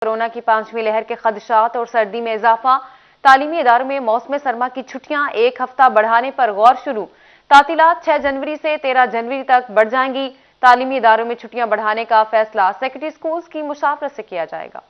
Corona کی 5ویں لہر کے خدشات اور سردی میں اضافہ، تعلیمی اداروں میں موسم سرما کی چھٹیاں ایک ہفتہ بڑھانے پر غور شروع۔ تعطیلات 6 جنوری سے 13 جنوری تک بڑھ جائیں گی۔ تعلیمی اداروں میں چھٹیاں بڑھانے کا فیصلہ سیکرٹری سکولز کی مشاورت سے کیا جائے گا۔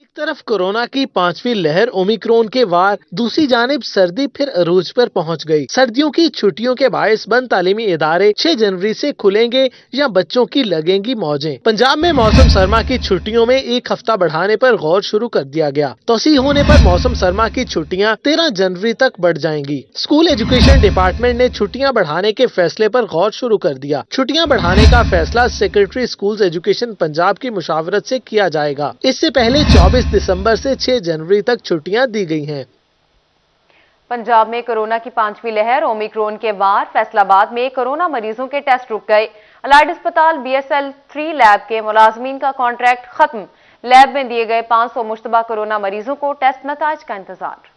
ایک طرف کورونا کی 5ویں لہر اومیکرون کے وار، دوسری جانب سردی پھر عروج پر پہنچ گئی۔ سردیوں کی چھٹیوں کے باعث بند تعلیمی ادارے 6 جنوری سے کھلیں گے یا بچوں کی لگیں گی موجیں۔ پنجاب میں موسم سرما کی چھٹیوں میں ایک ہفتہ بڑھانے پر غور شروع کر دیا گیا۔ توسیع ہونے پر موسم سرما کی چھٹیاں 13 جنوری تک بڑھ جائیں گی۔ اسکول ایجوکیشن ڈپارٹمنٹ نے چھٹیاں بڑھانے کے فیصلے پر غور شروع کر دیا۔ چھٹیاں بڑھانے کا فیصلہ سیکرٹری سکولز ایجوکیشن پنجاب کی مشاورت سے کیا جائے گا۔ اس سے پہلے 24 دسمبر سے 6 جنوری تک چھٹیاں دی گئی ہیں۔ پنجاب میں کورونا کی 5ویں لہر اومیکرون کے وار، فیصل آباد میں کورونا مریضوں کے ٹیسٹ رک گئے۔ الائڈ اسپتال BSL-3 لیب کے ملازمین کا کانٹریکٹ ختم۔ لیب میں دیے گئے 500 مشتبہ کورونا مریضوں کو ٹیسٹ نتائج کا انتظار۔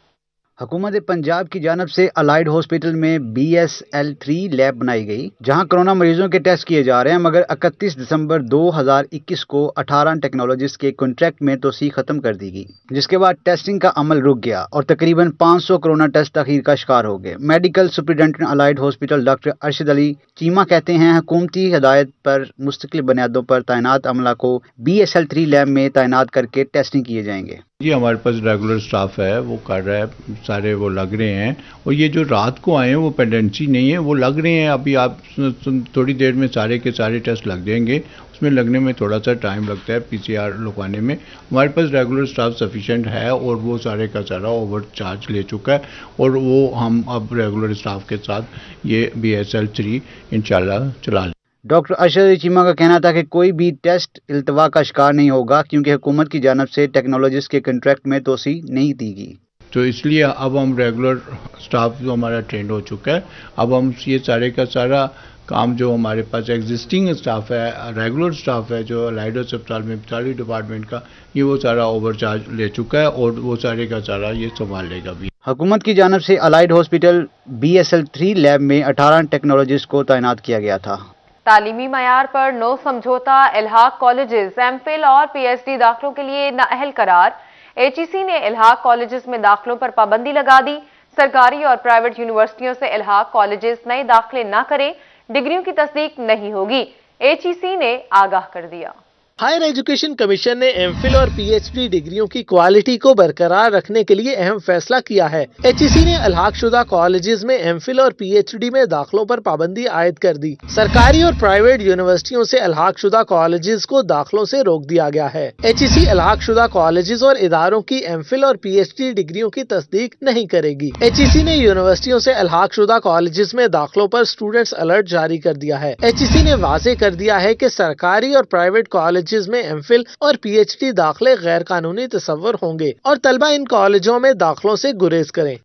حکومت پنجاب کی جانب سے الائڈ ہاسپٹل میں BSL-3 لیب بنائی گئی، جہاں کرونا مریضوں کے ٹیسٹ کیے جا رہے ہیں، مگر 31 دسمبر 2021 کو 18 ٹیکنالوجسٹ کے کنٹریکٹ میں توسیع ختم کر دی گئی، جس کے بعد ٹیسٹنگ کا عمل رک گیا اور تقریباً 500 کرونا ٹیسٹ تاخیر کا شکار ہو گئے۔ Medical superintendent allied hospital doctor Arshad Ali Cheema کہتے ہیں، حکومتی ہدایت پر مستقل بنیادوں پر تعینات عملہ کو BSL-3 لیب میں تعینات کر کے ٹیسٹنگ کیے جائیں گے۔ جی ہمارے پاس ریگولر سٹاف ہے، وہ کر رہا ہے، سارے وہ لگ رہے ہیں، اور یہ جو رات کو آئے ہیں وہ پینڈنسی نہیں ہے، وہ لگ رہے ہیں۔ ابھی آپ تھوڑی دیر میں سارے کے سارے ٹیسٹ لگ جائیں گے۔ اس میں لگنے میں تھوڑا سا ٹائم لگتا ہے PCR لگوانے میں۔ ہمارے پاس ریگولر سٹاف سفیشینٹ ہے اور وہ سارے کا سارا اوور چارج لے چکا ہے، اور وہ ہم اب ریگولر سٹاف کے ساتھ یہ BSL-3 انشاءاللہ چلا لیں۔ ڈاکٹر ارشد علی چیمہ کا کہنا تھا کہ کوئی بھی ٹیسٹ التوا کا شکار نہیں ہوگا، کیونکہ حکومت کی جانب سے ٹیکنالوجسٹ کے کنٹریکٹ میں توسیع نہیں دی گئی۔ تو اس لیے اب ہم ریگولر سٹاف جو ہمارا ٹرینڈ ہو چکا ہے، اب ہم یہ سارے کا سارا کام جو ہمارے پاس ایگزسٹنگ سٹاف ہے، ریگولر سٹاف ہے جو الائڈ اسپتال میں تعلیمی ڈپارٹمنٹ کا، یہ وہ سارا اوور چارج لے چکا ہے اور وہ سارے کا سارا یہ سنبھال لے گا بھی۔ حکومت کی جانب سے الائڈ ہاسپٹل BSL-3 لیب میں 18 ٹیکنالوجسٹ کو تعینات کیا گیا تھا۔ تعلیمی معیار پر نو سمجھوتا، الحاق کالجز MPhil اور PhD داخلوں کے لیے نااہل قرار۔ HEC نے الحاق کالجز میں داخلوں پر پابندی لگا دی۔ سرکاری اور پرائیویٹ یونیورسٹیوں سے الحاق کالجز نئے داخلے نہ کریں، ڈگریوں کی تصدیق نہیں ہوگی، HEC نے آگاہ کر دیا۔ ہائر ایجوکیشن کمیشن نے MPhil اور PhD ڈگریوں کی کوالٹی کو برقرار رکھنے کے لیے اہم فیصلہ کیا ہے۔ HEC نے الحاق شدہ کالجز میں MPhil اور PhD میں داخلوں پر پابندی عائد کر دی۔ سرکاری اور پرائیویٹ یونیورسٹیوں سے الحاق شدہ کالجز کو داخلوں سے روک دیا گیا ہے۔ HEC الحاق شدہ کالجز اور اداروں کی MPhil اور PhD ڈگریوں کی تصدیق نہیں کرے گی۔ HEC نے یونیورسٹیوں سے الحاق شدہ کالجز میں داخلوں پر اسٹوڈنٹس الرٹ جاری کر دیا ہے۔ HEC نے واضح کر دیا ہے کہ سرکاری اور پرائیویٹ کالجز میں MPhil اور PhD داخلے غیر قانونی تصور ہوں گے اور طلبہ ان کالجوں میں داخلوں سے گریز کریں۔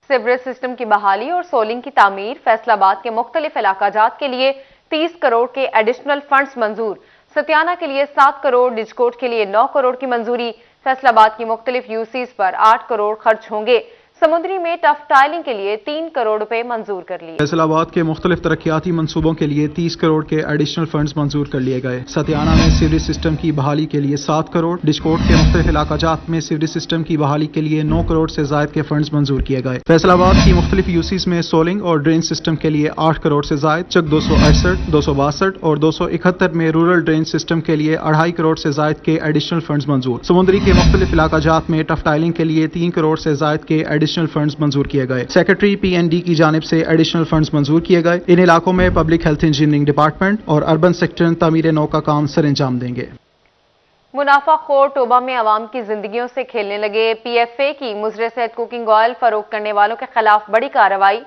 سیوریج سسٹم کی بحالی اور سولنگ کی تعمیر، فیصل آباد کے مختلف علاقہ جات کے لیے 30 کروڑ کے ایڈیشنل فنڈز منظور۔ ستیانہ کے لیے 7 کروڑ، ڈجکوٹ کے لیے 9 کروڑ کی منظوری۔ فیصل آباد کی مختلف UCs پر 8 کروڑ خرچ ہوں گے۔ سمندری میں ٹف ٹائلنگ کے لیے 3 کروڑ روپے منظور کر لیے۔ فیصل آباد کے مختلف ترقیاتی منصوبوں کے لیے 30 کروڑ کے ایڈیشنل فنڈز منظور کر لیے گئے۔ ستیانہ میں سیوریج سسٹم کی بحالی کے لیے 7 کروڑ، ڈجکوٹ کے مختلف علاقہ جات میں سیوریج سسٹم کی بحالی کے لیے 9 کروڑ سے زائد کے فنڈز منظور کیے گئے۔ فیصل آباد کی مختلف UCs میں سولنگ اور ڈرین سسٹم کے لیے 8 کروڑ سے زائد، چک 268، 262 اور 271 میں رورل ڈرین سسٹم کے لیے 2.5 کروڑ سے زائد کے ایڈیشنل فنڈز منظور۔ سمندری کے مختلف علاقہ جات میں ٹف ٹائلنگ کے لیے 3 کروڑ سے زائد کے ایڈیشنل فنڈز منظور کیے گئے۔ سیکرٹری PND کی جانب سے ایڈیشنل فنڈز منظور کیے گئے۔ ان علاقوں میں پبلک ہیلتھ انجینئرنگ ڈپارٹمنٹ اور اربن سیکٹر تعمیر نو کا کام سر انجام دیں گے۔ منافع خور ٹوبہ میں عوام کی زندگیوں سے کھیلنے لگے PFA کی مضر صحت کوکنگ آئل فروخت کرنے والوں کے خلاف بڑی کارروائی۔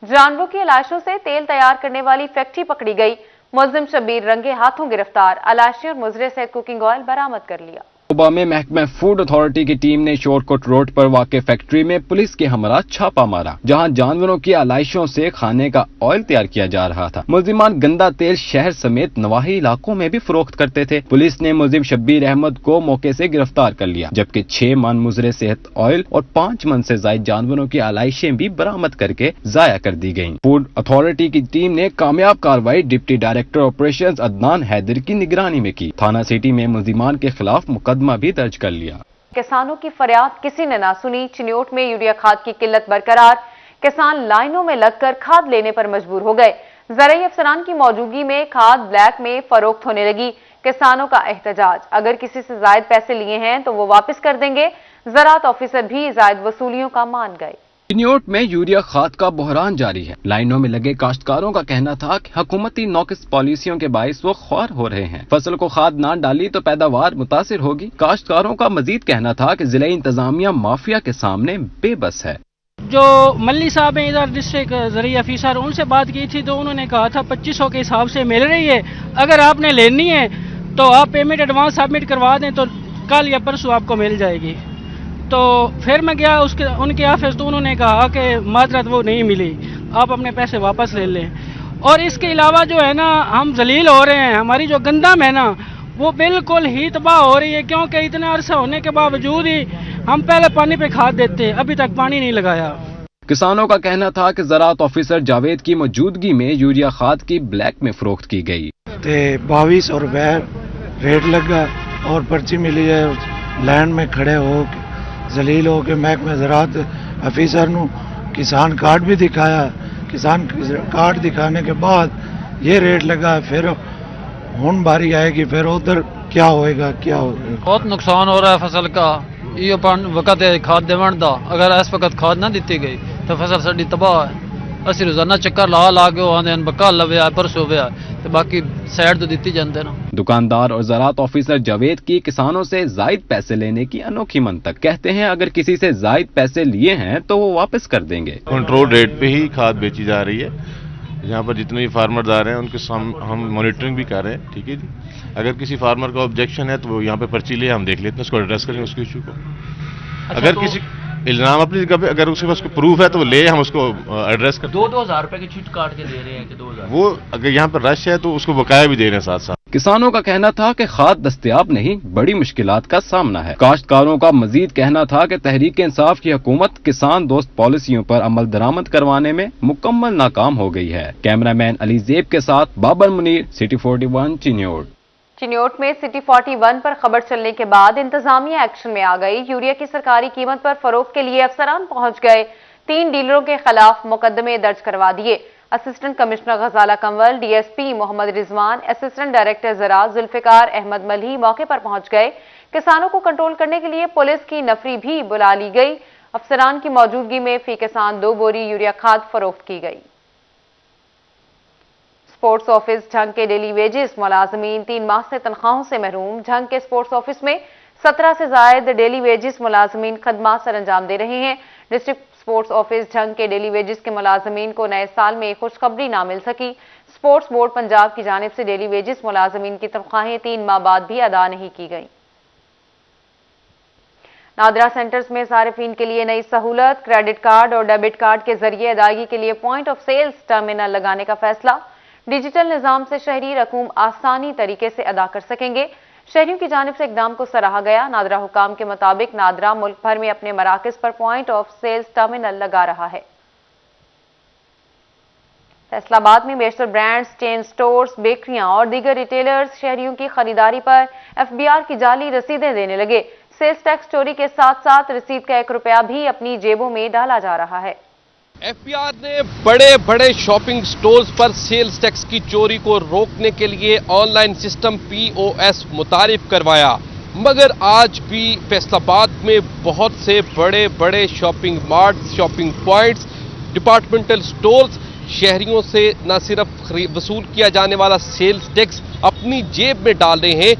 جانوروں کی علائشوں سے تیل تیار کرنے والی فیکٹری پکڑی گئی۔ ملزم شبیر رنگے ہاتھوں گرفتار، علائشی اور مضر صحت کوکنگ آئل برآمد کر لیا۔ ٹوبہ میں محکمہ فوڈ اتھارٹی کی ٹیم نے شورکٹ روڈ پر واقع فیکٹری میں پولیس کے ہمراہ چھاپا مارا، جہاں جانوروں کی علائشوں سے کھانے کا آئل تیار کیا جا رہا تھا۔ ملزمان گندا تیل شہر سمیت نواحی علاقوں میں بھی فروخت کرتے تھے۔ پولیس نے ملزم شبیر احمد کو موقع سے گرفتار کر لیا، جبکہ 6 من مضر صحت آئل اور 5 من سے زائد جانوروں کی علائشیں بھی برآمد کر کے ضائع کر دی گئیں۔ فوڈ اتھارٹی کی ٹیم نے کامیاب کارروائی deputy director operations Adnan Haider کی نگرانی میں کی۔ تھانہ سٹی میں ملزمان کے خلاف مقدمہ मुकदमा भी दर्ज कर लिया। किसानों की फरियाद किसी ने ना सुनी। चिन्योट में यूरिया खाद की किल्लत बरकरार। किसान लाइनों में लगकर खाद लेने पर मजबूर हो गए। ज़राई अफसरान की मौजूदगी में खाद ब्लैक में फरोख्त होने लगी। किसानों का एहतजाज, अगर किसी से जायद पैसे लिए हैं तो वो वापस कर देंगे। ज़राअत ऑफिसर भी जायद वसूलियों का मान गए। चिन्योट में यूरिया खाद का बहरान जारी है। लाइनों में लगे काश्तकारों का कहना था कि हुकूमती नौकिस पॉलिसियों के बाइस वो ख्वार हो रहे हैं। फसल को खाद ना डाली तो पैदावार मुतासिर होगी। काश्तकारों का मजीद कहना था कि जिला इंतजामिया माफिया के सामने बेबस है। जो मल्ली साहब हैं इधर डिस्ट्रिक्ट ज़राई अफीसर, उनसे बात की थी तो उन्होंने कहा था 2500 के हिसाब से मिल रही है। अगर आपने लेनी है तो आप पेमेंट एडवांस सबमिट करवा दें तो कल या परसों आपको मिल जाएगी। तो फिर मैं गया उनके ऑफिस तो उन्होंने कहा कि माजरत वो नहीं मिली, आप अपने पैसे वापस ले लें। और इसके अलावा जो है ना, हम जलील हो रहे हैं। हमारी जो गंदम है ना वो बिल्कुल ही तबाह हो रही है, क्योंकि इतना अरसा होने के बावजूद ही हम पहले पानी पे खाद देते हैं, अभी तक पानी नहीं लगाया। किसानों का कहना था कि ज़राअत ऑफिसर जावेद की मौजूदगी में यूरिया खाद की ब्लैक में फरोख्त की गई। 2200 रुपए रेट लगा और पर्ची मिली है। लैंड में खड़े हो जलील हो के महकमे ज़राअत अफीसर नू किसान कार्ड भी दिखाया। किसान कार्ड दिखाने के बाद ये रेट लगा। फिर हुन बारी आएगी, फिर उधर क्या होएगा। बहुत नुकसान हो रहा है फसल का। ये वक्त है खाद देवन दा, अगर इस वक्त खाद ना दी गई तो फसल साडी तबाह है। असि रोजाना चक्कर ला के आंदे बका लव्या परसों व्या तो बाकी साइड तो दी जाते ना। दुकानदार और ज़राअत ऑफिसर जावेद की किसानों से जायद पैसे लेने की अनोखी मंतक। कहते हैं अगर किसी से जायद पैसे लिए हैं तो वो वापस कर देंगे। कंट्रोल रेट पे ही खाद बेची जा रही है। यहाँ पर जितने भी फार्मर आ रहे हैं उनके हम मॉनिटरिंग भी कर रहे हैं। ठीक है जी, अगर किसी फार्मर का ऑब्जेक्शन है तो वो यहाँ पे पर्ची ले, हम देख लेते हैं, उसको एड्रेस करेंगे उसके इशू को। अगर तो किसी इल्जाम अपनी जगह पे अगर उसके पास प्रूफ है तो वो ले, हम उसको एड्रेस कर। 2,000 रुपए की छूट काट के दे रहे हैं कि 2000। वो अगर यहाँ पर रश है तो उसको बकाया भी दे रहे हैं साथ साथ। किसानों का कहना था कि खाद दस्तयाब नहीं, बड़ी मुश्किलात का सामना है। काश्तकारों का मजीद कहना था कि तहरीक इंसाफ की हुकूमत किसान दोस्त पॉलिसियों पर अमल दरामद करवाने में मुकम्मल नाकाम हो गई है। कैमरामैन अली जेब के साथ बाबर मुनीर, सिटी 41 चिन्योट। चिन्योट में सिटी 41 पर खबर चलने के बाद इंतजामिया एक्शन में आ गई। यूरिया की सरकारी कीमत पर फरोख्त के लिए अफसरान पहुंच गए। 3 डीलरों के खिलाफ मुकदमे दर्ज करवा दिए। Assistant commissioner Ghazala Kanwal, DSP Mohammad Rizwan, assistant director ज़राअत जुल्फिकार अहमद मलही मौके पर पहुंच गए। किसानों को कंट्रोल करने के लिए पुलिस की नफरी भी बुला ली गई। अफसरान की मौजूदगी में फी किसान 2 बोरी यूरिया खाद फरोख्त की गई। स्पोर्ट्स ऑफिस झंग के डेली वेजेस मुलाजमीन 3 माह से तनख्वाहों से महरूम। झंग के स्पोर्ट्स ऑफिस में 17 से जायद डेली वेजेस मुलाजमीन खदमात सर अंजाम दे रहे हैं। डिस्ट्रिक्ट स्पोर्ट्स ऑफिस झंग के डेली वेजेस के मुलाजमीन को नए साल में खुशखबरी ना मिल सकी। स्पोर्ट्स बोर्ड पंजाब की जानिब से डेली वेजेस मुलाजमीन की तनख्वाहें 3 माह बाद भी अदा नहीं की गई। नादरा सेंटर्स में सारिफीन के लिए नई सहूलत, क्रेडिट कार्ड और डेबिट कार्ड के जरिए अदायगी के लिए पॉइंट ऑफ सेल्स टर्मिनल लगाने का फैसला। डिजिटल निजाम से शहरी रकूम आसानी तरीके से अदा कर सकेंगे। शहरियों की जानिब से इकदाम को सराहा गया। नादरा हुकाम के मुताबिक नादरा मुल्क भर में अपने मराकज पर पॉइंट ऑफ सेल्स टर्मिनल लगा रहा है। फैसलाबाद में बेशतर ब्रांड्स, चेन स्टोर्स, बेकरियां और दीगर रिटेलर्स शहरियों की खरीदारी पर एफबीआर की जाली रसीदें देने लगे। सेल्स टैक्स चोरी के साथ साथ रसीद का 1 रुपया भी अपनी जेबों में डाला जा रहा है। एफबीआर ने बड़े बड़े शॉपिंग स्टोर्स पर सेल्स टैक्स की चोरी को रोकने के लिए ऑनलाइन सिस्टम पीओएस मुतारिफ करवाया, मगर आज भी फैसलाबाद में बहुत से बड़े बड़े shopping marts, shopping points, departmental stores शहरियों से न सिर्फ वसूल किया जाने वाला सेल्स टैक्स अपनी जेब में डाल रहे हैं,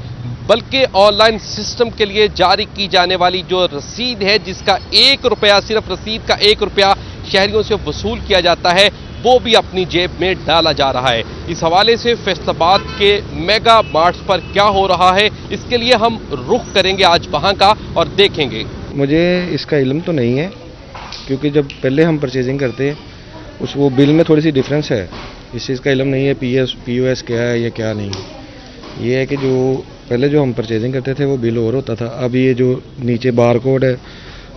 बल्कि ऑनलाइन सिस्टम के लिए जारी की जाने वाली जो रसीद है, जिसका 1 रुपया, सिर्फ रसीद का 1 रुपया शहरियों से वसूल किया जाता है, वो भी अपनी जेब में डाला जा रहा है। इस हवाले से फैसलाबाद के मेगा मार्ट्स पर क्या हो रहा है, इसके लिए हम रुख करेंगे आज वहां का और देखेंगे। मुझे इसका इल्म तो नहीं है, क्योंकि जब पहले हम परचेजिंग करते हैं वो बिल में थोड़ी सी डिफरेंस है। इस चीज़ का इल्म नहीं है पीओएस क्या है या क्या नहीं। ये है कि जो पहले जो हम परचेजिंग करते थे वो बिल और होता था, अब ये जो नीचे बार कोड है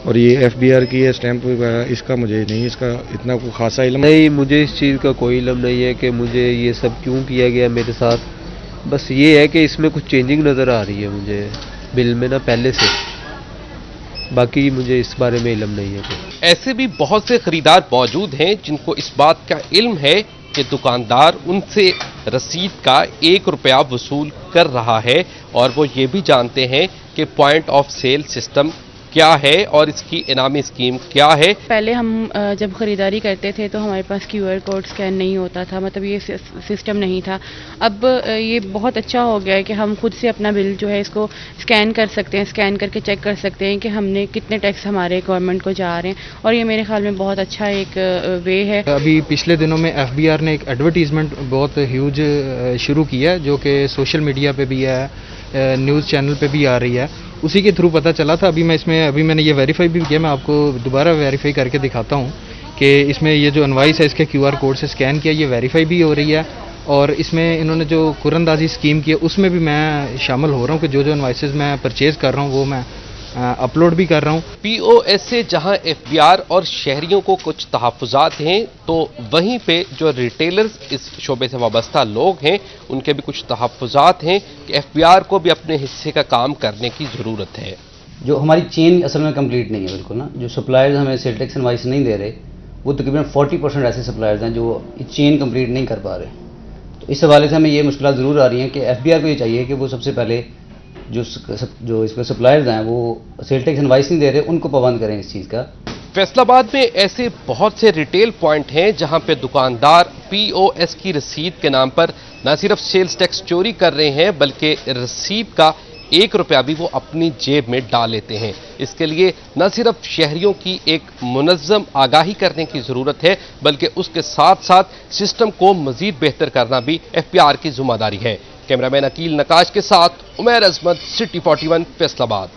और ये एफबीआर की है स्टैंप वगैरह, इसका मुझे नहीं, इसका इतना कोई खासा इल्म नहीं। मुझे इस चीज़ का कोई इल्म नहीं है कि मुझे ये सब क्यों किया गया मेरे साथ। बस ये है कि इसमें कुछ चेंजिंग नज़र आ रही है मुझे। बिल में ना पहले से, बाकी मुझे इस बारे में इल्म नहीं है। ऐसे भी बहुत से खरीदार मौजूद हैं जिनको इस बात का इल्म है कि दुकानदार उनसे रसीद का 1 रुपया वसूल कर रहा है और वो ये भी जानते हैं कि पॉइंट ऑफ सेल सिस्टम क्या है और इसकी इनामी स्कीम क्या है। पहले हम जब खरीदारी करते थे तो हमारे पास QR कोड स्कैन नहीं होता था, मतलब ये सिस्टम नहीं था। अब ये बहुत अच्छा हो गया है कि हम खुद से अपना बिल जो है इसको स्कैन कर सकते हैं, स्कैन करके चेक कर सकते हैं कि हमने कितने टैक्स हमारे गवर्नमेंट को जा रहे हैं, और ये मेरे ख्याल में बहुत अच्छा एक वे है। अभी पिछले दिनों में FBR ने एक एडवर्टीजमेंट बहुत ह्यूज शुरू की है, जो कि सोशल मीडिया पे भी है, न्यूज़ चैनल पे भी आ रही है। उसी के थ्रू पता चला था। अभी मैंने ये वेरीफाई भी किया, मैं आपको दोबारा वेरीफाई करके दिखाता हूँ कि इसमें ये जो इनवॉइस है इसके QR कोड से स्कैन किया, ये वेरीफाई भी हो रही है, और इसमें इन्होंने जो कुरंदाजी स्कीम की है उसमें भी मैं शामिल हो रहा हूँ कि जो इनवॉइसेस मैं परचेज़ कर रहा हूँ वो मैं अपलोड भी कर रहा हूँ। POS से जहां FBR और शहरियों को कुछ तहफ़्फ़ुज़ात हैं, तो वहीं पे जो रिटेलर्स इस शोबे से वाबस्ता लोग हैं उनके भी कुछ तहफ़्फ़ुज़ात हैं कि FBR को भी अपने हिस्से का काम करने की ज़रूरत है। जो हमारी चेन असल में कंप्लीट नहीं है बिल्कुल ना, जो सप्लायर्स हमें सेल टैक्स इनवॉइस नहीं दे रहे, वो तकरीबन 40% ऐसे सप्लायर्स हैं जो चेन कंप्लीट नहीं कर पा रहे। तो इस हवाले से हमें ये मुश्किल ज़रूर आ रही हैं कि FBR को ये चाहिए कि वो सबसे पहले जो इसके सप्लायर्स हैं वो सेल टैक्स इनवॉइस नहीं दे रहे, उनको पाबंद करें इस चीज़ का। फैसलाबाद में ऐसे बहुत से रिटेल पॉइंट हैं जहां पे दुकानदार POS की रसीद के नाम पर न सिर्फ सेल्स टैक्स चोरी कर रहे हैं बल्कि रसीद का 1 रुपया भी वो अपनी जेब में डाल लेते हैं। इसके लिए न सिर्फ शहरियों की एक मुनज़्ज़म आगाही करने की ज़रूरत है बल्कि उसके साथ साथ सिस्टम को मज़ीद बेहतर करना भी FBR की ज़िम्मेदारी है। कैमरामैन अकील नकाश के साथ उमैर अजमत, सिटी 41, फैसलाबाद।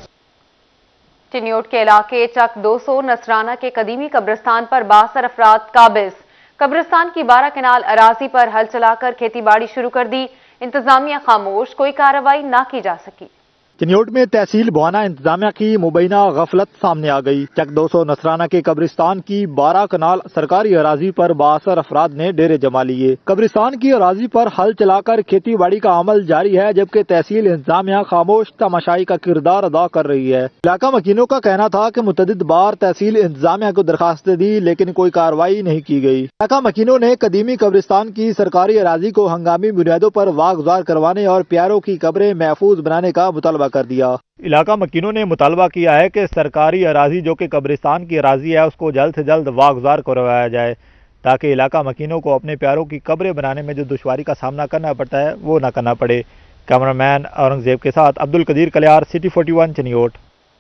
टिन्योट के इलाके चक 200 नसराना के कदीमी कब्रिस्तान पर 62 अफराद काबिज। कब्रिस्तान की 12 कनाल अराजी पर हल चलाकर खेतीबाड़ी शुरू कर दी, इंतजामिया खामोश, कोई कार्रवाई ना की जा सकी। टिन्योट में तहसील बुआना इंतजामिया की मुबैना गफलत सामने आ गई। चक 200 नसराना के कब्रिस्तान की 12 कनाल सरकारी अराजी पर 62 अफराद ने डेरे जमा लिए। कब्रिस्तान की अराजी पर हल चलाकर खेती बाड़ी का अमल जारी है, जबकि तहसील इंतजामिया खामोश तमाशाई का किरदार अदा कर रही है। इलाका मकीनों का कहना था कि मुतअद्दिद बार तहसील इंतजामिया को दरखास्तें दी लेकिन कोई कार्रवाई नहीं की गई। इलाका मकीनों ने कदीमी कब्रिस्तान की सरकारी अराजी को हंगामी बुनियादों पर वागुजार करवाने और प्यारों की कब्रें महफूज बनाने का मुतालबा कर दिया। इलाका मकीनों ने मुतालबा किया है कि सरकारी अराजी जो कि कब्रिस्तान की अराजी है उसको जल्द से जल्द वागुजार करवाया जाए, ताकि इलाका मकीनों को अपने प्यारों की कब्रें बनाने में जो दुश्वारी का सामना करना पड़ता है वो न करना पड़े। कैमरामैन औरंगजेब के साथ अब्दुल कदीर कलियार, सिटी 41, चिन्योट।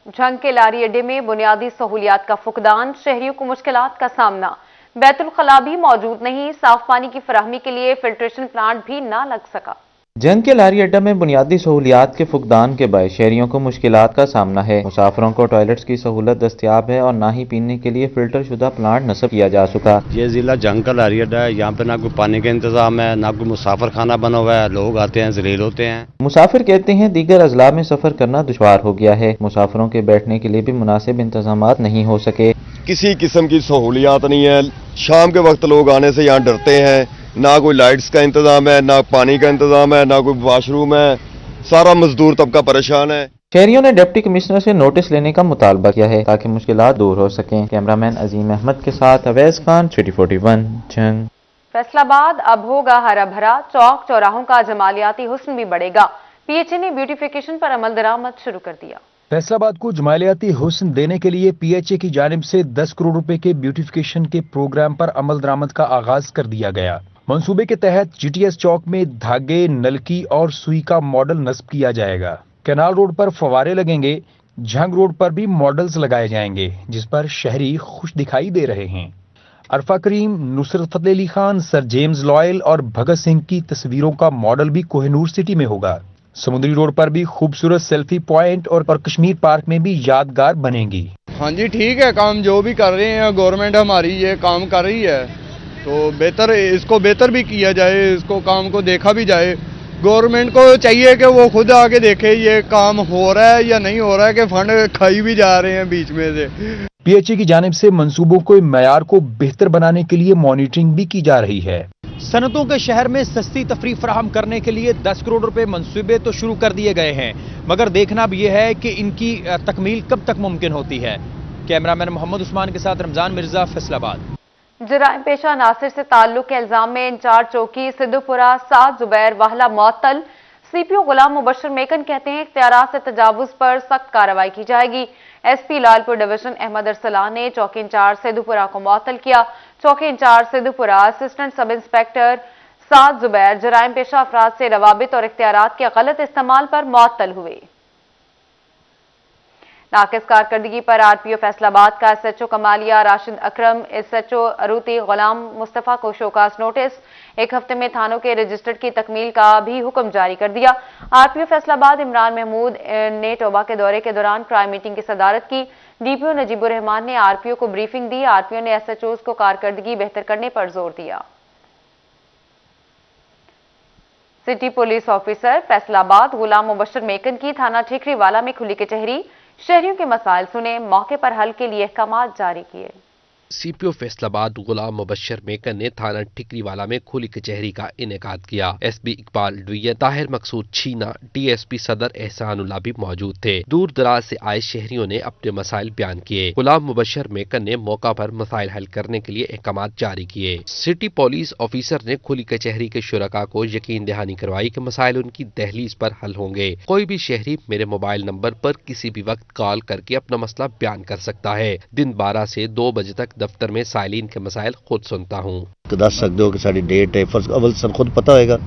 झंग के लारी अड्डे में बुनियादी सहूलियात का फुकदान, शहरियों को मुश्किलात का सामना। बैतुल खला भी मौजूद नहीं, साफ पानी की फराहमी के लिए फिल्ट्रेशन प्लांट भी ना लग सका। झंग के लारी अड्डा में बुनियादी सहूलियात के फुकदान के बायस शहरियों को मुश्किलात का सामना है। मुसाफिरों को टॉयलेट्स की सहूलत दस्तयाब है और ना ही पीने के लिए फिल्टर शुदा प्लांट नस्ब किया जा सका। ये जिला झंग का लारी अड्डा है, यहाँ पे ना कोई पानी का इंतजाम है, ना कोई मुसाफिर खाना बना हुआ है, लोग आते हैं जलील होते हैं। मुसाफिर कहते हैं दीगर अजला में सफर करना दुश्वार हो गया है। मुसाफिरों के बैठने के लिए भी मुनासिब इंतजामात नहीं हो सके। किसी किस्म की सहूलियात नहीं है। शाम के वक्त लोग आने से यहाँ डरते हैं, ना कोई लाइट्स का इंतजाम है, ना पानी का इंतजाम है, ना कोई वॉशरूम है। सारा मजदूर तबका परेशान है। शहरियों ने डिप्टी कमिश्नर से नोटिस लेने का मुतालबा किया है ताकि मुश्किलात दूर हो सकें। कैमरामैन अजीम अहमद के साथ अवैस खान, सिटी 41, झंग। फैसलाबाद अब होगा हरा भरा, चौक चौराहों का जमालियाती हुस्न भी बढ़ेगा। PHA ने ब्यूटिफिकेशन पर अमल दरामद शुरू कर दिया। फैसलाबाद को जमालियाती हुस्न देने के लिए PHA की जानिब से 10 करोड़ रुपए के ब्यूटिफिकेशन के प्रोग्राम पर अमल दरामद का आगाज कर दिया गया। मंसूबे के तहत GTS चौक में धागे, नलकी और सुई का मॉडल नस्ब किया जाएगा। कैनाल रोड पर फवारे लगेंगे। झंग रोड पर भी मॉडल्स लगाए जाएंगे जिस पर शहरी खुश दिखाई दे रहे हैं। Arfa Karim, Nusrat Fateh Ali Khan, sir James Lyall और भगत सिंह की तस्वीरों का मॉडल भी कोहिनूर सिटी में होगा। समुद्री रोड पर भी खूबसूरत सेल्फी पॉइंट और कश्मीर पार्क में भी यादगार बनेगी। हाँ जी, ठीक है, काम जो भी कर रहे हैं गवर्नमेंट हमारी ये काम कर रही है तो बेहतर, इसको बेहतर भी किया जाए, इसको काम को देखा भी जाए। गवर्नमेंट को चाहिए कि वो खुद आके देखे ये काम हो रहा है या नहीं हो रहा है, कि फंड खाई भी जा रहे हैं बीच में से। PHA की जानिब से मंसूबों के मयार को बेहतर बनाने के लिए मॉनिटरिंग भी की जा रही है। صنعتوں کے شہر میں سستی تفریح فراہم کرنے کے لیے 10 کروڑ روپے منصوبے تو شروع کر دیے گئے ہیں، مگر دیکھنا اب یہ ہے کہ ان کی تکمیل کب تک ممکن ہوتی ہے۔ کیمرامین محمد عثمان کے ساتھ رمضان مرزا، فیصل آباد۔ جرائم پیشہ ناصر سے تعلق کے الزام میں انچارج چوکی سدھوپورہ سعد زبیر واہلہ معطل۔ سی پی او غلام مبشر میکن کہتے ہیں اختیارات سے تجاوز پر سخت کارروائی کی جائے گی۔ S P Lyallpur division Ahmad Arsalan نے چوکی انچارج سدھوپورہ کو معطل کیا۔ چوکی in charge Sidhupura assistant sub inspector Saad Zubair جرائم پیشہ افراد سے روابط اور اختیارات کے غلط استعمال پر معطل ہوئے۔ ناقص کارکردگی پر آر پی او فیصل آباد کا S H O Kamalia Rashid Akram, S H O Aroti Ghulam Mustafa کو شوکاز نوٹس، ایک ہفتے میں تھانوں کے رجسٹرڈ کی تکمیل کا بھی حکم جاری کر دیا۔ آر پی او فیصل آباد عمران محمود نے ٹوبہ کے دورے کے دوران کرائم میٹنگ کی صدارت کی۔ ڈی پی او نجیب الرحمان نے آر پی او کو بریفنگ دی۔ آر پی او نے ایس ایچ اوز کو کارکردگی بہتر کرنے پر زور دیا۔ سٹی پولیس آفیسر فیصل آباد غلام مبشر میکن کی تھانہ ٹھیکری والا میں کھلی کچہری، شہریوں کے مسائل سنے، موقع پر حل کے لیے احکامات جاری کیے۔ سی پی او فیصل آباد غلام مبشر میکن نے تھانہ ٹھکری والا میں کھلی کچہری کا انعقاد کیا۔ S P Iqbal division Tahir Maqsood Chheena, D S P Saddar احسان اللہ بھی موجود تھے۔ دور دراز سے آئے شہریوں نے اپنے مسائل بیان کیے۔ غلام مبشر میکن نے موقع پر مسائل حل کرنے کے لیے احکامات جاری کیے۔ سٹی پولیس آفیسر نے کھلی کچہری کے شرکاء کو یقین دہانی کروائی کہ مسائل ان کی دہلیز پر حل ہوں گے۔ کوئی بھی شہری میرے موبائل نمبر پر کسی بھی وقت کال کر کے اپنا مسئلہ بیان کر سکتا ہے۔ دن 12 سے 2 بجے تک دفتر میں سائلین کے مسائل خود سنتا ہوں۔ دس سکتے ہو کہ ساری ڈیٹ ہے، فرض اول سر خود پتا ہوئے گا،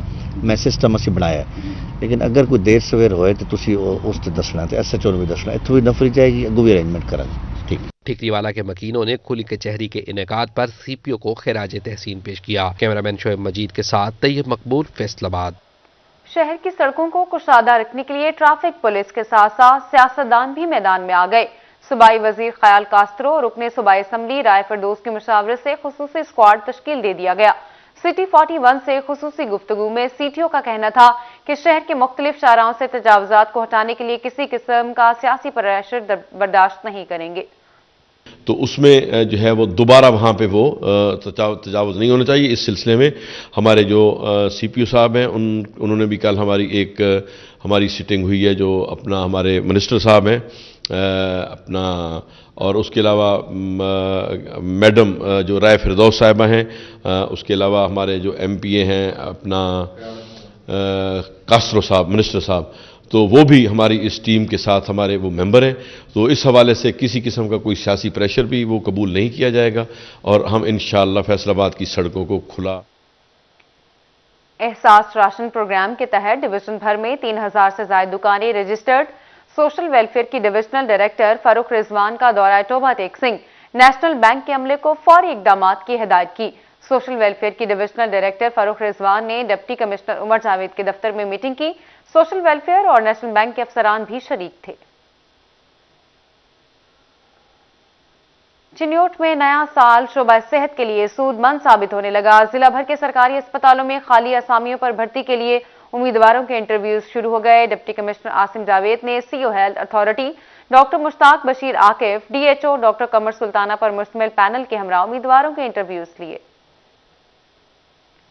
میں سسٹم اسی بنایا ہے، لیکن اگر کوئی دیر سویر ہوئے تو تسی اس تے دسنا، تے ایس ایچ او بھی دسنا، اتھوں بھی نفری جائے گی، اگو بھی ارینجمنٹ کرا گی۔ ٹھیک۔ ٹھیکری والا کے مکینوں نے کھلی کچہری کے انعقاد پر سی پی او کو خراج تحسین پیش کیا۔ کیمرامین شعیب مجید کے ساتھ طیب مقبول، فیصل آباد۔ شہر کی سڑکوں کو کشادہ رکھنے کے لیے ٹریفک پولیس کے ساتھ ساتھ سیاستدان بھی میدان میں آ گئے۔ صوبائی وزیر خیال کاسترو، رکن صوبائی اسمبلی رائے فردوس کی مشاورت سے خصوصی اسکواڈ تشکیل دے دیا گیا۔ سٹی 41 سے خصوصی گفتگو میں سی ٹی او کا کہنا تھا کہ شہر کے مختلف شاہراہوں سے تجاوزات کو ہٹانے کے لیے کسی قسم کا سیاسی پریشر برداشت نہیں کریں گے۔ تو اس میں جو ہے وہ دوبارہ وہاں پہ وہ تجاوز نہیں ہونا چاہیے۔ اس سلسلے میں ہمارے جو سی پی او صاحب ہیں انہوں نے بھی کل ہماری سٹنگ ہوئی ہے، جو اپنا ہمارے منسٹر صاحب ہیں اپنا، اور اس کے علاوہ میڈم جو رائے فردوس صاحبہ ہیں، اس کے علاوہ ہمارے جو ایم پی اے ہیں اپنا کاسترو صاحب، منسٹر صاحب، تو وہ بھی ہماری اس ٹیم کے ساتھ ہمارے وہ ممبر ہیں۔ تو اس حوالے سے کسی قسم کا کوئی سیاسی پریشر بھی وہ قبول نہیں کیا جائے گا، اور ہم انشاءاللہ فیصل آباد کی سڑکوں کو کھلا۔ احساس راشن پروگرام کے تحت ڈویژن بھر میں 3000 سے زائد دکانیں رجسٹرڈ۔ سوشل ویلفیئر کی ڈویژنل ڈائریکٹر فاروق رضوان کا دورہ ٹوبہ ٹیک سنگھ، نیشنل بینک کے عملے کو فوری اقدامات کی ہدایت کی۔ سوشل ویلفیئر کی ڈویژنل ڈائریکٹر فاروق رضوان نے ڈپٹی کمشنر عمر جاوید کے دفتر میں میٹنگ کی۔ سوشل ویلفیئر اور نیشنل بینک کے افسران بھی شریک تھے۔ چنیوٹ میں نیا سال شعبہ صحت کے لیے سود مند ثابت ہونے لگا۔ ضلع بھر کے سرکاری اسپتالوں میں خالی اسامیوں پر بھرتی کے لیے امیدواروں کے انٹرویوز شروع ہو گئے۔ ڈپٹی کمشنر عاصم جاوید نے C O health authority doctor Mushtaq Bashir Aqif, D H O doctor Qamar Sultana پر مشتمل پینل کے ہمراہ امیدواروں کے انٹرویوز لیے۔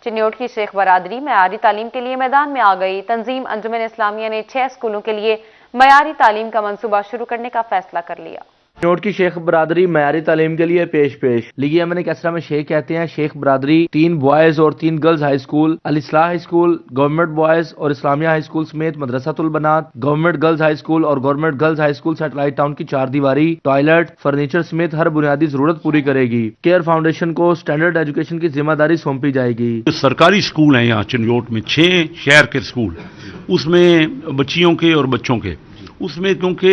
چنیوٹ کی شیخ برادری معیاری تعلیم کے لیے میدان میں آ گئی۔ تنظیم انجمن اسلامیہ نے 6 اسکولوں کے لیے معیاری تعلیم کا منصوبہ شروع کرنے کا فیصلہ کر لیا۔ چنیوٹ کی شیخ برادری معیاری تعلیم کے لیے پیش لیگی امن کیسرا میں شیخ کہتے ہیں شیخ برادری 3 بوائز اور 3 girls high school, Islah high school, government boys اور اسلامیہ ہائی اسکول سمیت مدرسۃ البنات، گورنمنٹ گرلز ہائی اسکول اور government girls high school satellite town کی 4 دیواری، ٹوائلٹ، فرنیچر سمیت ہر بنیادی ضرورت پوری کرے گی۔ کیئر فاؤنڈیشن کو اسٹینڈرڈ ایجوکیشن کی ذمہ داری سونپی جائے گی۔ سرکاری اسکول ہیں یہاں چنیوٹ میں 6 شہر کے اسکول، اس میں بچیوں کے اور بچوں کے، اس میں کیونکہ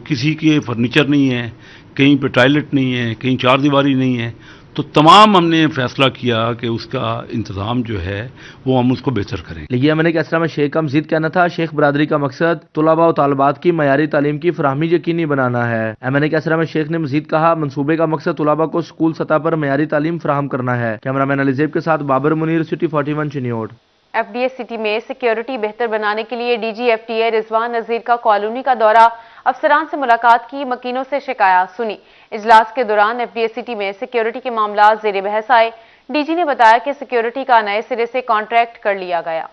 کسی کے فرنیچر نہیں ہے، کہیں پہ ٹائلٹ نہیں ہے، کہیں 4 دیواری نہیں ہے، تو تمام ہم نے فیصلہ کیا کہ اس کا انتظام جو ہے وہ ہم اس کو بہتر کریں۔ لیکن میں نے کیسرا میں شیخ کا مزید کہنا تھا شیخ برادری کا مقصد طلباء و طالبات کی معیاری تعلیم کی فراہمی یقینی بنانا ہے۔ ایم این اے کیسرا میں شیخ نے مزید کہا منصوبے کا مقصد طلباء کو اسکول سطح پر معیاری تعلیم فراہم کرنا ہے۔ کیمرہ مین علی زیب کے ساتھ Babar Munir, city 41 Chiniot. F D A city میں سیکیورٹی بہتر بنانے کے لیے D G F T A Rizwan Nazir کا کالونی کا دورہ، افسران سے ملاقات کی، مکینوں سے شکایات سنی۔ اجلاس کے دوران ایف ڈی اے سٹی میں سیکیورٹی کے معاملات زیر بحث آئے۔ डीजी ने बताया कि सिक्योरिटी का नए सिरे से कॉन्ट्रैक्ट कर लिया गया।